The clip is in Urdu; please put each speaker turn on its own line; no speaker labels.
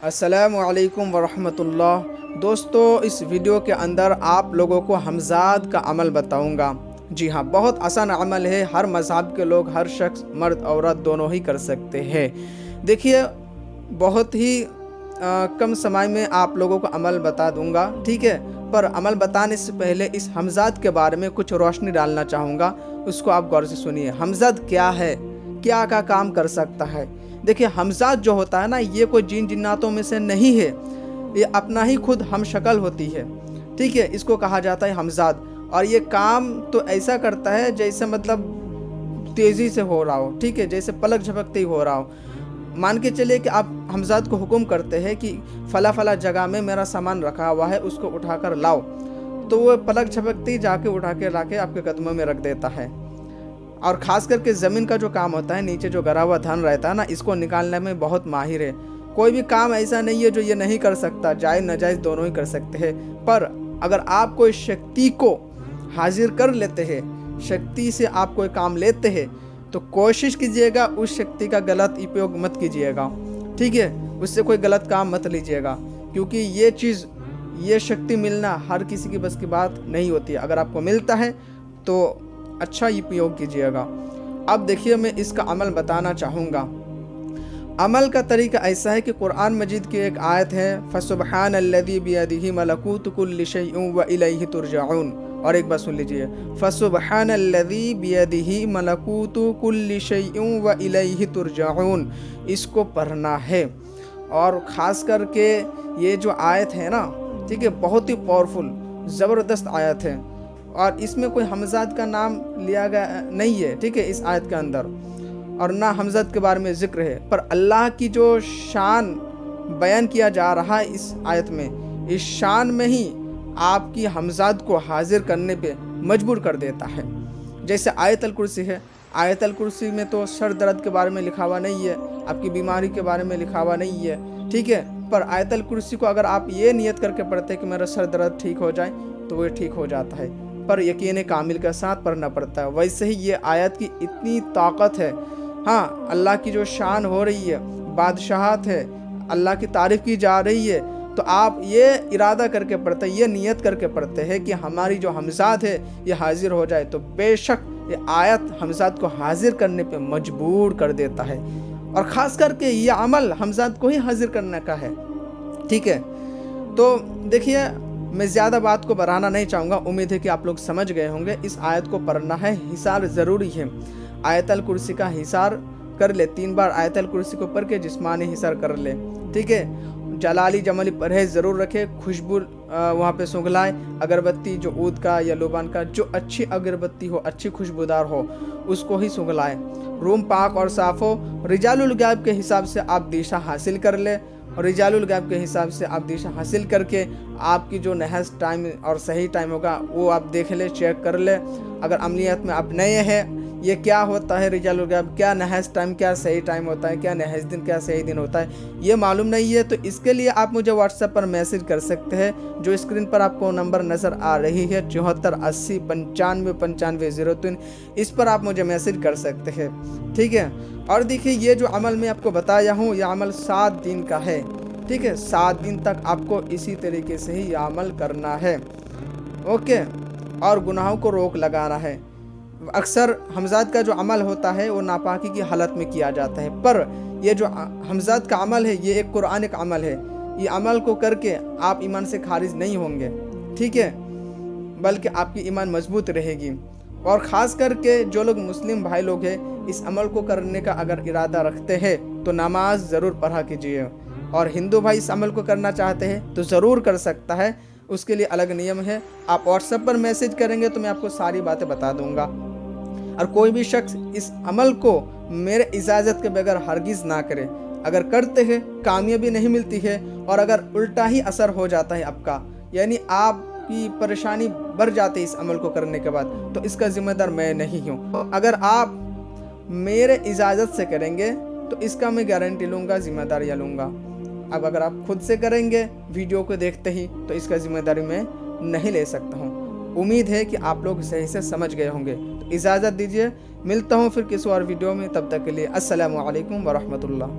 السلام علیکم ورحمۃ اللہ۔ دوستو، اس ویڈیو کے اندر آپ لوگوں کو حمزات کا عمل بتاؤں گا۔ جی ہاں، بہت آسان عمل ہے، ہر مذہب کے لوگ، ہر شخص، مرد عورت دونوں ہی کر سکتے ہیں۔ دیکھیے، بہت ہی کم سمے میں آپ لوگوں کو عمل بتا دوں گا، ٹھیک ہے؟ پر عمل بتانے سے پہلے اس حمزات کے بارے میں کچھ روشنی ڈالنا چاہوں گا، اس کو آپ غور سے سنیے۔ حمزات کیا ہے؟ کیا کام کر سکتا ہے؟ دیکھیے، حمزات جو ہوتا ہے نا، یہ کوئی جن جناتوں میں سے نہیں ہے، یہ اپنا ہی خود ہم شکل ہوتی ہے، ٹھیک ہے؟ اس کو کہا جاتا ہے حمزات، اور یہ کام تو ایسا کرتا ہے جیسے مطلب تیزی سے ہو رہا ہو، ٹھیک ہے؟ جیسے پلک جھپکتے ہی ہو رہا ہو۔ مان کے چلیے کہ آپ حمزات کو حکم کرتے ہیں کہ فلاں جگہ میں میرا سامان رکھا ہوا ہے، اس کو اٹھا کر لاؤ، تو وہ پلک جھپکتے ہی جا کے اٹھا کے لا کے آپ کے قدموں میں رکھ دیتا ہے۔ اور خاص کر کے زمین کا جو کام ہوتا ہے، نیچے جو گرا ہوا دھن رہتا ہے نا، اس کو نکالنے میں بہت ماہر ہے۔ کوئی بھی کام ایسا نہیں ہے جو یہ نہیں کر سکتا، جائز ناجائز دونوں ہی کر سکتے ہیں۔ پر اگر آپ کوئی شکتی کو حاضر کر لیتے ہیں، شکتی سے آپ کوئی کام لیتے ہیں، تو کوشش کیجئے گا اس شکتی کا غلط اپیوگ مت کیجئے گا، ٹھیک ہے؟ اس سے کوئی غلط کام مت لیجئے گا، کیونکہ یہ چیز، یہ شکتی ملنا ہر کسی کی بس کی بات نہیں ہوتی ہے۔ اگر آپ کو ملتا ہے تو اچھا اپیوگ کیجئے گا۔ اب دیکھیے، میں اس کا عمل بتانا چاہوں گا۔ عمل کا طریقہ ایسا ہے کہ قرآن مجید کی ایک آیت ہے، فَسُبْحَانَ الَّذِي بِيَدِهِ مَلَكُوتُ كُلِّ شَيْءٍ وَإِلَيْهِ تُرْجَعُونَ۔ اور ایک بار سن لیجئے، فَسُبْحَانَ الَّذِي بِيَدِهِ مَلَكُوتُ كُلِّ شَيْءٍ وَإِلَيْهِ تُرْجَعُونَ، اس کو پڑھنا ہے۔ اور خاص کر کے یہ جو آیت ہے نا، ٹھیک ہے، بہت ہی پاورفل، زبردست آیت ہے، اور اس میں کوئی حمزات کا نام لیا گیا نہیں ہے، ٹھیک ہے؟ اس آیت کے اندر، اور نہ حمزات کے بارے میں ذکر ہے، پر اللہ کی جو شان بیان کیا جا رہا ہے اس آیت میں، اس شان میں ہی آپ کی حمزات کو حاضر کرنے پہ مجبور کر دیتا ہے۔ جیسے آیت الکرسی ہے، آیت الکرسی میں تو سر درد کے بارے میں لکھا ہوا نہیں ہے، آپ کی بیماری کے بارے میں لکھا ہوا نہیں ہے، ٹھیک ہے؟ پر آیت الکرسی کو اگر آپ یہ نیت کر کے پڑھتے ہیں کہ میرا سر درد ٹھیک ہو جائے، تو وہ ٹھیک ہو جاتا ہے، پر یقین کامل کے ساتھ پڑھنا پڑتا ہے۔ ویسے ہی یہ آیت کی اتنی طاقت ہے، ہاں، اللہ کی جو شان ہو رہی ہے، بادشاہت ہے، اللہ کی تعریف کی جا رہی ہے، تو آپ یہ ارادہ کر کے پڑھتے ہیں، یہ نیت کر کے پڑھتے ہیں کہ ہماری جو حمزات ہے یہ حاضر ہو جائے، تو بے شک یہ آیت حمزات کو حاضر کرنے پہ مجبور کر دیتا ہے۔ اور خاص کر کے یہ عمل حمزات کو ہی حاضر کرنے کا ہے، ٹھیک ہے؟ تو دیکھیے، میں زیادہ بات کو بڑھانا نہیں چاہوں گا، امید ہے کہ آپ لوگ سمجھ گئے ہوں گے۔ اس آیت کو پڑھنا ہے، حصار ضروری ہے۔ آیت الکرسی کا حصار کر لے، 3 بار آیت الکرسی کو پڑھ کے جسمانی حصار کر لے، ٹھیک ہے؟ جلالی جمالی پرہیز ضرور رکھے، خوشبو وہاں پہ سنگھلائے، اگربتی جو عود کا یا لوبان کا، جو اچھی اگربتی ہو، اچھی خوشبودار ہو، اس کو ہی سنگھلائے۔ روم پاک اور صاف ہو۔ رجال الغیب کے حساب سے آپ دیشا حاصل کر لے، اور رجال الغیب کے حساب سے آپ دیشا حاصل کر کے آپ کی جو نہض ٹائم اور صحیح ٹائم ہوگا وہ آپ دیکھ لے، چیک کر لے۔ اگر عملیات میں آپ نئے ہیں، یہ کیا ہوتا ہے رجال الغیب، کیا نہض ٹائم، کیا صحیح ٹائم ہوتا ہے، کیا نہض دن، کیا صحیح دن ہوتا ہے، یہ معلوم نہیں ہے، تو اس کے لیے آپ مجھے واٹس ایپ پر میسج کر سکتے ہیں، جو اسکرین پر آپ کو نمبر نظر آ رہی ہے 74 80 95 95 03، اس پر آپ مجھے میسج کر سکتے ہیں، ٹھیک ہے؟ اور دیکھیے، یہ جو عمل میں آپ کو بتایا ہوں، یہ عمل 7 دن کا ہے، ٹھیک ہے؟ 7 دن تک آپ کو اسی طریقے سے ہی یہ عمل کرنا ہے، اوکے؟ اور گناہوں کو روک لگانا ہے۔ اکثر حمزات کا جو عمل ہوتا ہے وہ ناپاکی کی حالت میں کیا جاتا ہے، پر یہ جو حمزات کا عمل ہے یہ ایک قرآنک عمل ہے۔ یہ عمل کو کر کے آپ ایمان سے خارج نہیں ہوں گے، ٹھیک ہے؟ بلکہ آپ کی ایمان مضبوط رہے گی۔ اور خاص کر کے جو لوگ مسلم بھائی لوگ ہیں، اس عمل کو کرنے کا اگر ارادہ رکھتے ہیں تو نماز ضرور پڑھا کیجیے، اور ہندو بھائی اس عمل کو کرنا چاہتے ہیں تو ضرور کر سکتا ہے، اس کے لیے الگ نیم ہے۔ آپ واٹس ایپ پر میسج کریں گے تو میں آپ کو ساری باتیں بتا دوں گا۔ اور کوئی بھی شخص اس عمل کو میرے اجازت کے بغیر ہرگز نہ کرے۔ اگر کرتے ہیں کامیابی نہیں ملتی ہے، اور اگر الٹا ہی اثر ہو جاتا ہے آپ کا، یعنی آپ کی پریشانی بڑھ جاتی ہے اس عمل کو کرنے کے بعد، تو اس کا ذمہ دار میں نہیں ہوں۔ اگر آپ میرے اجازت سے کریں گے تو اس کا میں گارنٹی لوں گا، ذمہ داریاں لوں گا۔ اب اگر آپ خود سے کریں گے ویڈیو کو دیکھتے ہی، تو اس کا ذمہ داری میں نہیں لے سکتا ہوں۔ امید ہے کہ آپ لوگ صحیح سے سمجھ گئے ہوں گے، تو اجازت دیجیے، ملتا ہوں پھر کسی اور ویڈیو میں، تب تک کے لیے السلام علیکم ورحمۃ اللہ۔